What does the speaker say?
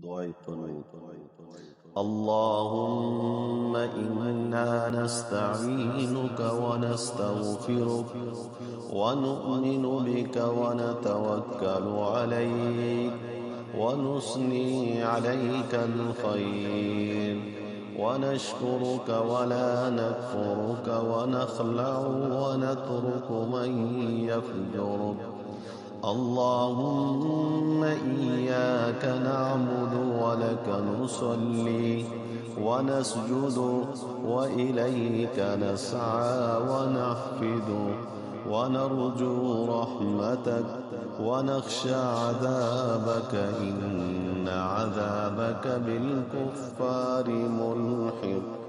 دعاء القنوت. اللهم إنا نستعينك ونستغفرك ونؤمن بك ونتوكل عليك ونثني عليك الخير ونشكرك ولا نكفرك ونخلع ونترك من يفجرك. اللهم إياك نعبد ولك نصلي ونسجد وإليك نسعى ونحفد ونرجو رحمتك ونخشى عذابك إن عذابك بالكفار ملحق.